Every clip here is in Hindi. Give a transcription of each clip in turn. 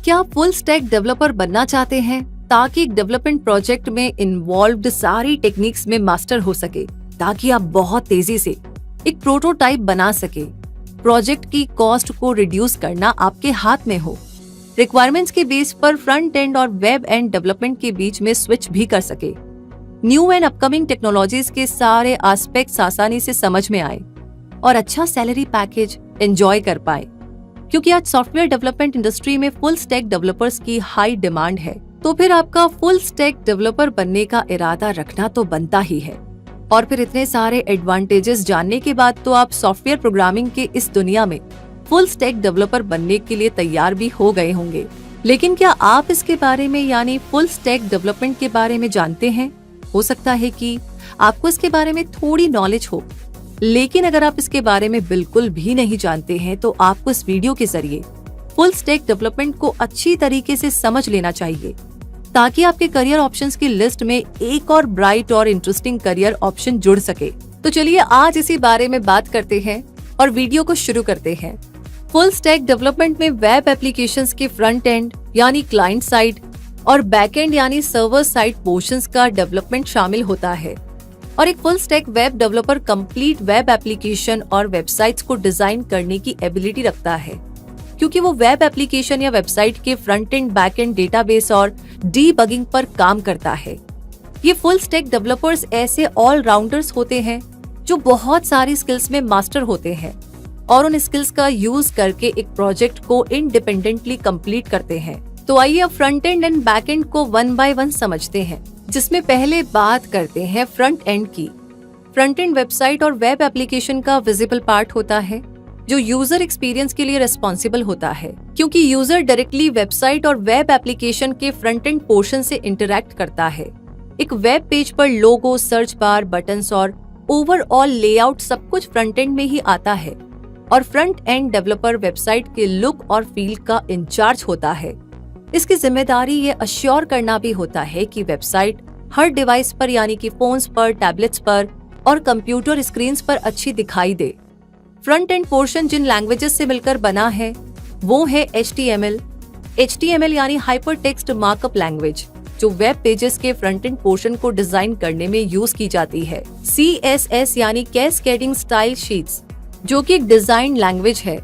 क्या आप फुल स्टैक डेवलपर बनना चाहते हैं ताकि एक डेवलपमेंट प्रोजेक्ट में इन्वॉल्व्ड सारी टेक्निक्स में मास्टर हो सके, ताकि आप बहुत तेजी से एक प्रोटोटाइप बना सके। प्रोजेक्ट की कॉस्ट को रिड्यूस करना आपके हाथ में हो, रिक्वायरमेंट्स के बेस पर फ्रंट एंड और वेब एंड डेवलपमेंट के बीच में स्विच भी कर सके, न्यू एंड अपकमिंग टेक्नोलॉजीज के सारे एस्पेक्ट्स आसानी से समझ में आए और अच्छा सैलरी पैकेज एंजॉय कर पाए। क्योंकि आज सॉफ्टवेयर डेवलपमेंट इंडस्ट्री में फुल स्टैक डेवलपर्स की हाई डिमांड है, तो फिर आपका फुल स्टैक डेवलपर बनने का इरादा रखना तो बनता ही है। और फिर इतने सारे एडवांटेजेस जानने के बाद तो आप सॉफ्टवेयर प्रोग्रामिंग के इस दुनिया में फुल स्टैक डेवलपर बनने के लिए तैयार भी हो गए होंगे। लेकिन क्या आप इसके बारे में यानी फुल स्टैक डेवलपमेंट के बारे में जानते हैं? हो सकता है कि आपको इसके बारे में थोड़ी नॉलेज हो, लेकिन अगर आप इसके बारे में बिल्कुल भी नहीं जानते हैं तो आपको इस वीडियो के जरिए फुल स्टैक डेवलपमेंट को अच्छी तरीके से समझ लेना चाहिए, ताकि आपके करियर ऑप्शंस की लिस्ट में एक और ब्राइट और इंटरेस्टिंग करियर ऑप्शन जुड़ सके। तो चलिए आज इसी बारे में बात करते हैं और वीडियो को शुरू करते हैं। फुल स्टैक डेवलपमेंट में वेब एप्लीकेशंस के फ्रंट एंड यानी क्लाइंट साइड और बैक एंड यानी सर्वर साइड पोर्शंस का डेवलपमेंट शामिल होता है। और एक full stack web developer complete web application और वेबसाइट्स को डिजाइन करने की एबिलिटी रखता है, क्योंकि वो वेब एप्लीकेशन या वेबसाइट के front and back and database और डीबगिंग पर काम करता है। ये फुल स्टैक डेवलपर्स ऐसे ऑलराउंडर्स होते हैं जो बहुत सारी स्किल्स में मास्टर होते हैं और उन स्किल्स का यूज करके एक प्रोजेक्ट को इंडिपेंडेंटली कंप्लीट करते हैं। तो आइए अब front end and back and को वन बाय वन समझते हैं, जिसमें पहले बात करते हैं फ्रंट एंड की। फ्रंट एंड वेबसाइट और वेब एप्लीकेशन का विजिबल पार्ट होता है जो यूजर एक्सपीरियंस के लिए रिस्पॉन्सिबल होता है, क्योंकि यूजर डायरेक्टली वेबसाइट और वेब एप्लीकेशन के फ्रंट एंड पोर्शन से इंटरैक्ट करता है। एक वेब पेज पर लोगो, सर्च बार, बटन्स और ओवरऑल लेआउट सब कुछ फ्रंट एंड में ही आता है और फ्रंट एंड डेवलपर वेबसाइट के लुक और फील का इंचार्ज होता है। इसकी जिम्मेदारी ये अश्योर करना भी होता है कि वेबसाइट हर डिवाइस पर यानी कि फोन्स पर, टैबलेट्स पर और कंप्यूटर स्क्रीन्स पर अच्छी दिखाई दे। फ्रंट एंड पोर्शन जिन लैंग्वेजेस से मिलकर बना है वो है HTML। HTML यानी हाइपर टेक्स्ट मार्कअप लैंग्वेज, जो वेब पेजेस के फ्रंट एंड पोर्शन को डिजाइन करने में यूज की जाती है। CSS यानी कैस्केडिंग स्टाइल शीट्स, जो कि एक डिजाइन लैंग्वेज है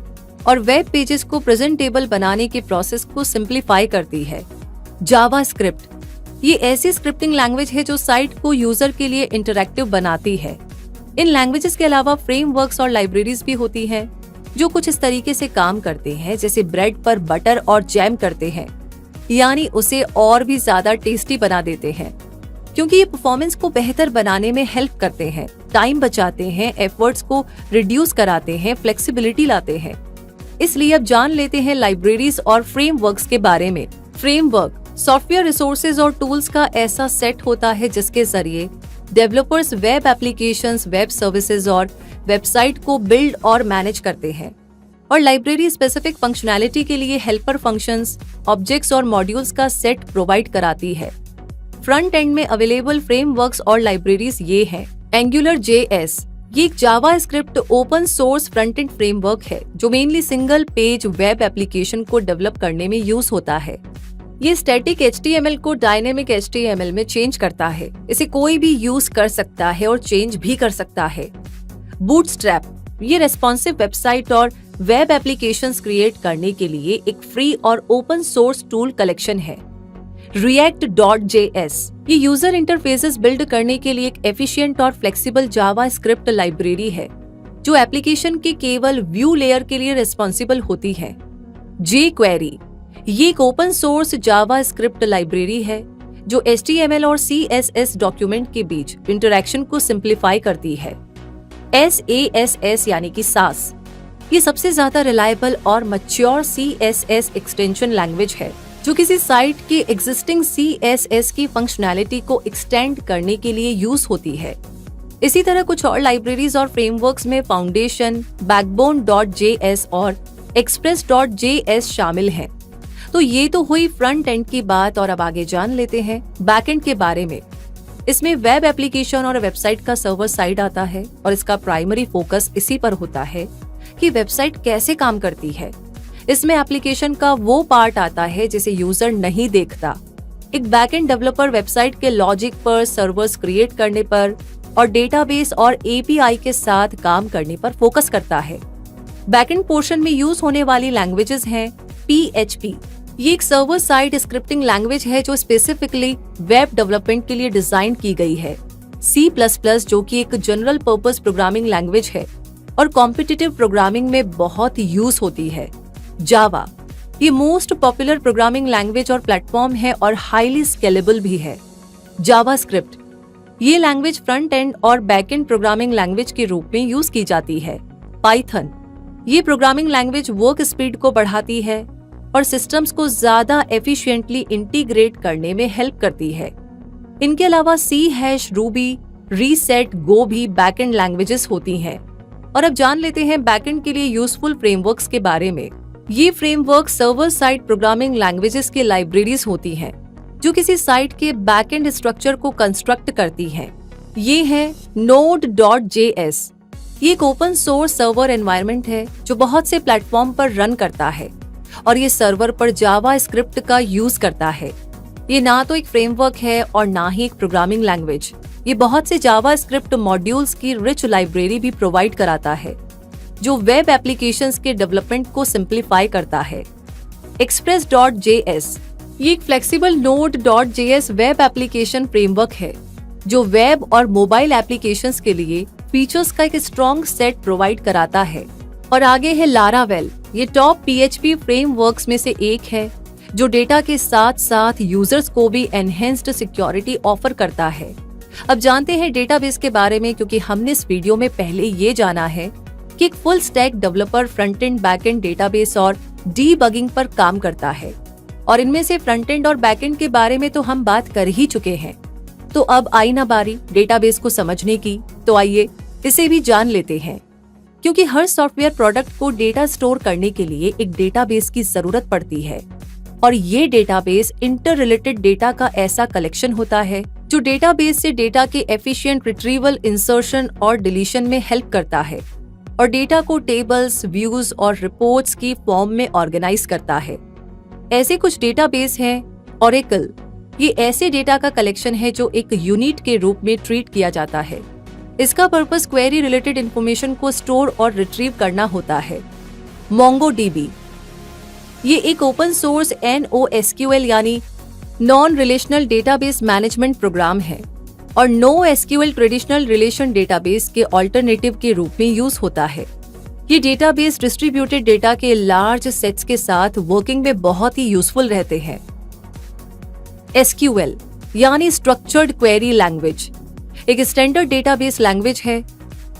और वेब पेजेस को प्रेजेंटेबल बनाने के प्रोसेस को सिंप्लीफाई करती है। जावास्क्रिप्ट, ये ऐसी स्क्रिप्टिंग लैंग्वेज है जो साइट को यूजर के लिए इंटरैक्टिव बनाती है। इन लैंग्वेजेस के अलावा फ्रेमवर्क्स और लाइब्रेरीज भी होती हैं जो कुछ इस तरीके से काम करते हैं जैसे ब्रेड पर बटर और जैम करते हैं, यानी उसे और भी ज्यादा टेस्टी बना देते हैं, क्योंकि ये परफॉर्मेंस को बेहतर बनाने में हेल्प करते हैं, टाइम बचाते हैं, एफर्ट्स को रिड्यूस कराते हैं, फ्लेक्सिबिलिटी लाते हैं। इसलिए अब जान लेते हैं लाइब्रेरीज और फ्रेमवर्क्स के बारे में। फ्रेमवर्क सॉफ्टवेयर रिसोर्सेज और टूल्स का ऐसा सेट होता है जिसके जरिए developers web applications, web services और वेबसाइट को बिल्ड और मैनेज करते हैं। और लाइब्रेरी स्पेसिफिक फंक्शनैलिटी के लिए हेल्पर फंक्शंस, ऑब्जेक्ट्स और मॉड्यूल्स का सेट प्रोवाइड कराती है। फ्रंट एंड में अवेलेबल फ्रेमवर्क्स और लाइब्रेरीज ये हैं। AngularJS, ये एक JavaScript open source front end framework है जो mainly single page web application को डेवलप करने में यूज होता है। ये स्टैटिक HTML को डायनेमिक HTML में चेंज करता है। इसे कोई भी यूज कर सकता है और चेंज भी कर सकता है। बूटस्ट्रैप, ये रेस्पॉन्सिव वेबसाइट और वेब एप्लीकेशंस क्रिएट करने के लिए एक फ्री और ओपन सोर्स टूल कलेक्शन है। React.js, ये यूजर इंटरफेसेस बिल्ड करने के लिए एक एफिशिएंट और फ्लेक्सिबल जावास्क्रिप्ट लाइब्रेरी है जो एप्लीकेशन के केवल व्यू लेयर के लिए रिस्पॉन्सिबल होती है। jQuery, ये एक ओपन सोर्स जावास्क्रिप्ट लाइब्रेरी है जो HTML और CSS डॉक्यूमेंट के बीच इंटरैक्शन को सिंप्लीफाई करती है। SASS यानी कि SAS, ये सबसे ज्यादा रिलायबल और मैच्योर CSS एक्सटेंशन लैंग्वेज है जो किसी साइट के एग्जिस्टिंग CSS की फंक्शनैलिटी को एक्सटेंड करने के लिए यूज होती है। इसी तरह कुछ और लाइब्रेरीज और फ्रेमवर्क्स में फाउंडेशन, Backbone.js और Express.js शामिल हैं। तो ये तो हुई फ्रंट एंड की बात और अब आगे जान लेते हैं बैक एंड के बारे में। इसमें वेब एप्लीकेशन और वेबसाइट का सर्वर साइड आता है और इसका प्राइमरी फोकस इसी पर होता है कि वेबसाइट कैसे काम करती है। इसमें एप्लीकेशन का वो पार्ट आता है जिसे यूजर नहीं देखता। एक बैकएंड डेवलपर वेबसाइट के लॉजिक पर, सर्वर्स क्रिएट करने पर और डेटाबेस और एपीआई के साथ काम करने पर फोकस करता है। बैकएंड पोर्शन में यूज होने वाली लैंग्वेजेस हैं PHP। ये एक सर्वर साइड स्क्रिप्टिंग लैंग्वेज है जो स्पेसिफिकली वेब डेवलपमेंट के लिए डिजाइन की गई है। C++ जो कि एक जनरल पर्पस प्रोग्रामिंग लैंग्वेज है और कॉम्पिटिटिव प्रोग्रामिंग में बहुत यूज होती है। जावा, ये मोस्ट पॉपुलर प्रोग्रामिंग लैंग्वेज और प्लेटफॉर्म है और हाईली स्केलेबल भी है। जावास्क्रिप्ट, ये लैंग्वेज फ्रंट एंड और बैक एंड प्रोग्रामिंग लैंग्वेज के रूप में यूज की जाती है। पाइथन, ये प्रोग्रामिंग लैंग्वेज वर्क स्पीड को बढ़ाती है और सिस्टम्स को ज्यादा एफिशिएंटली इंटीग्रेट करने में हेल्प करती है। इनके अलावा C#, रूबी, रीसेट, गो भी बैकएंड लैंग्वेजेस होती हैं। और अब जान लेते हैं बैकएंड के लिए यूजफुल फ्रेमवर्क्स के बारे में। ये framework server side programming languages की लाइब्रेरीज होती हैं जो किसी साइट के बैकएंड स्ट्रक्चर को कंस्ट्रक्ट करती हैं। ये है Node.js। ये एक ओपन सोर्स सर्वर एनवायरनमेंट है जो बहुत से प्लेटफॉर्म पर रन करता है और ये सर्वर पर जावा स्क्रिप्ट का यूज करता है। ये ना तो एक फ्रेमवर्क है और ना ही एक प्रोग्रामिंग लैंग्वेज। ये बहुत से जावा स्क्रिप्ट मॉड्यूल्स की रिच लाइब्रेरी भी प्रोवाइड कराता है जो वेब एप्लीकेशंस के डेवलपमेंट को सिंप्लीफाई करता है। Express.js, ये एक flexible Node.js web application framework है जो वेब और मोबाइल एप्लीकेशंस के लिए फीचर्स का एक स्ट्रॉन्ग सेट प्रोवाइड कराता है। और आगे है Laravel, ये टॉप PHP फ्रेमवर्क्स में से एक है जो डेटा के साथ साथ यूजर्स को भी एनहेंस्ड सिक्योरिटी ऑफर करता है। अब जानते हैं डेटाबेस के बारे में, क्योंकि हमने इस वीडियो में पहले ये जाना है कि एक full stack developer front end back and database और डीबगिंग पर काम करता है। और इनमें से फ्रंट एंड और बैक एंड के बारे में तो हम बात कर ही चुके हैं। तो अब आई ना बारी डेटाबेस को समझने की, तो आइए इसे भी जान लेते हैं। क्योंकि हर सॉफ्टवेयर प्रोडक्ट को डेटा स्टोर करने के लिए एक डेटाबेस की जरूरत पड़ती है और ये डेटाबेस इंटर रिलेटेड डेटा का ऐसा कलेक्शन होता है जो डेटाबेस से डेटा के एफिशिएंट रिट्रीवल, इंसर्शन और डिलीशन में हेल्प करता है और डेटा को टेबल्स, व्यूज और रिपोर्ट्स की फॉर्म में ऑर्गेनाइज करता है। ऐसे कुछ डेटाबेस हैं। ओरेकल, ये ऐसे डेटा का कलेक्शन है जो एक यूनिट के रूप में ट्रीट किया जाता है। इसका पर्पस क्वेरी रिलेटेड इंफॉर्मेशन को स्टोर और रिट्रीव करना होता है। MongoDB, ये एक ओपन सोर्स NoSQL यानी non relational database management program है और NoSQL ट्रेडिशनल रिलेशन डेटाबेस के ऑल्टरनेटिव के रूप में यूज होता है। ये डेटाबेस डिस्ट्रीब्यूटेड डेटा के लार्ज सेट्स के साथ वर्किंग में बहुत ही यूजफुल रहते हैं। SQL यानी स्ट्रक्चर्ड क्वेरी लैंग्वेज, एक स्टैंडर्ड डेटाबेस लैंग्वेज है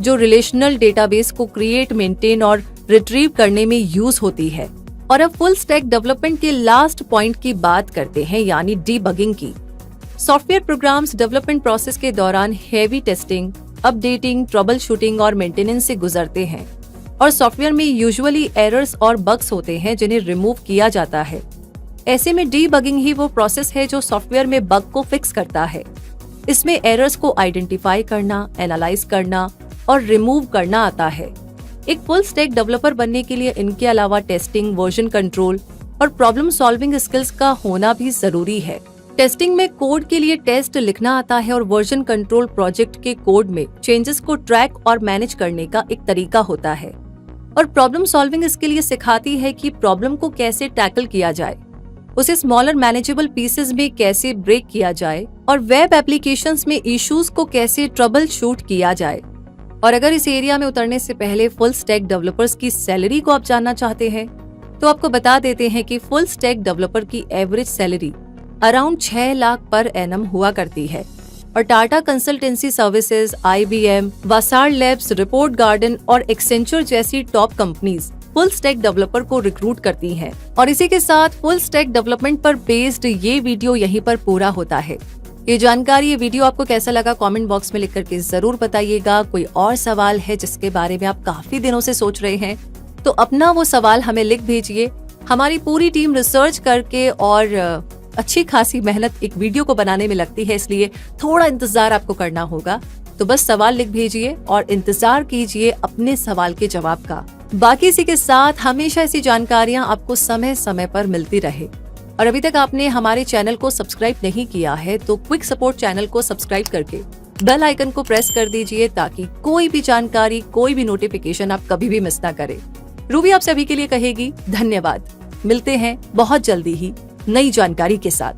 जो रिलेशनल डेटाबेस को क्रिएट, मेंटेन और रिट्रीव करने में यूज होती है। और अब फुल स्टैक डेवलपमेंट के लास्ट पॉइंट की बात करते हैं, यानी डीबगिंग की। सॉफ्टवेयर प्रोग्राम्स डेवलपमेंट प्रोसेस के दौरान heavy testing, updating, trouble shooting और मेंटेनेंस से गुजरते हैं और सॉफ्टवेयर में यूजुअली एरर्स और बग्स होते हैं जिन्हें रिमूव किया जाता है। ऐसे में डीबगिंग ही वो प्रोसेस है जो सॉफ्टवेयर में बग को फिक्स करता है। इसमें एरर्स को आइडेंटिफाई करना, एनालाइज करना और रिमूव करना आता है। एक फुल स्टैक डेवलपर बनने के लिए इनके अलावा टेस्टिंग, वर्जन कंट्रोल और प्रॉब्लम सॉल्विंग स्किल्स का होना भी जरूरी है। टेस्टिंग में कोड के लिए टेस्ट लिखना आता है और वर्जन कंट्रोल प्रोजेक्ट के कोड में चेंजेस को ट्रैक और मैनेज करने का एक तरीका होता है। और प्रॉब्लम सॉल्विंग इसके लिए सिखाती है कि प्रॉब्लम को कैसे टैकल किया जाए, उसे स्मॉलर मैनेजेबल पीसेस में कैसे ब्रेक किया जाए और वेब एप्लीकेशंस में इश्यूज को कैसे ट्रबल शूट किया जाए। और अगर इस एरिया में उतरने से पहले फुल स्टैक डेवलपर्स की सैलरी को आप जानना चाहते हैं तो आपको बता देते हैं कि फुल स्टैक डेवलपर की average salary around 6 lakh per annum हुआ करती है और टाटा कंसल्टेंसी सर्विसेज, IBM, वासार लैब्स, रिपोर्ट गार्डन और एक्सेंचर जैसी top companies full stack developer को रिक्रूट करती हैं। और इसी के साथ फुल स्टैक डेवलपमेंट पर बेस्ड ये वीडियो यहीं पर पूरा होता है। ये जानकारी, ये वीडियो आपको कैसा लगा कमेंट बॉक्स में लिख करके जरूर बताइएगा। कोई और सवाल है जिसके बारे में आप काफी दिनों से सोच रहे हैं तो अपना वो सवाल हमें लिख भेजिए। हमारी पूरी टीम रिसर्च करके और अच्छी खासी मेहनत एक वीडियो को बनाने में लगती है, इसलिए थोड़ा इंतजार आपको करना होगा। तो बस सवाल लिख भेजिए और इंतजार कीजिए अपने सवाल के जवाब का। बाकी इसी के साथ हमेशा ऐसी जानकारियां आपको समय समय पर मिलती रहे। और अभी तक आपने हमारे चैनल को सब्सक्राइब नहीं किया है तो क्विक सपोर्ट चैनल को सब्सक्राइब करके बेल आइकन को प्रेस कर दीजिए, ताकि कोई भी जानकारी, कोई भी नोटिफिकेशन आप कभी भी मिस ना करें। रूबी आप सभी के लिए कहेगी धन्यवाद। मिलते हैं बहुत जल्दी ही नई जानकारी के साथ।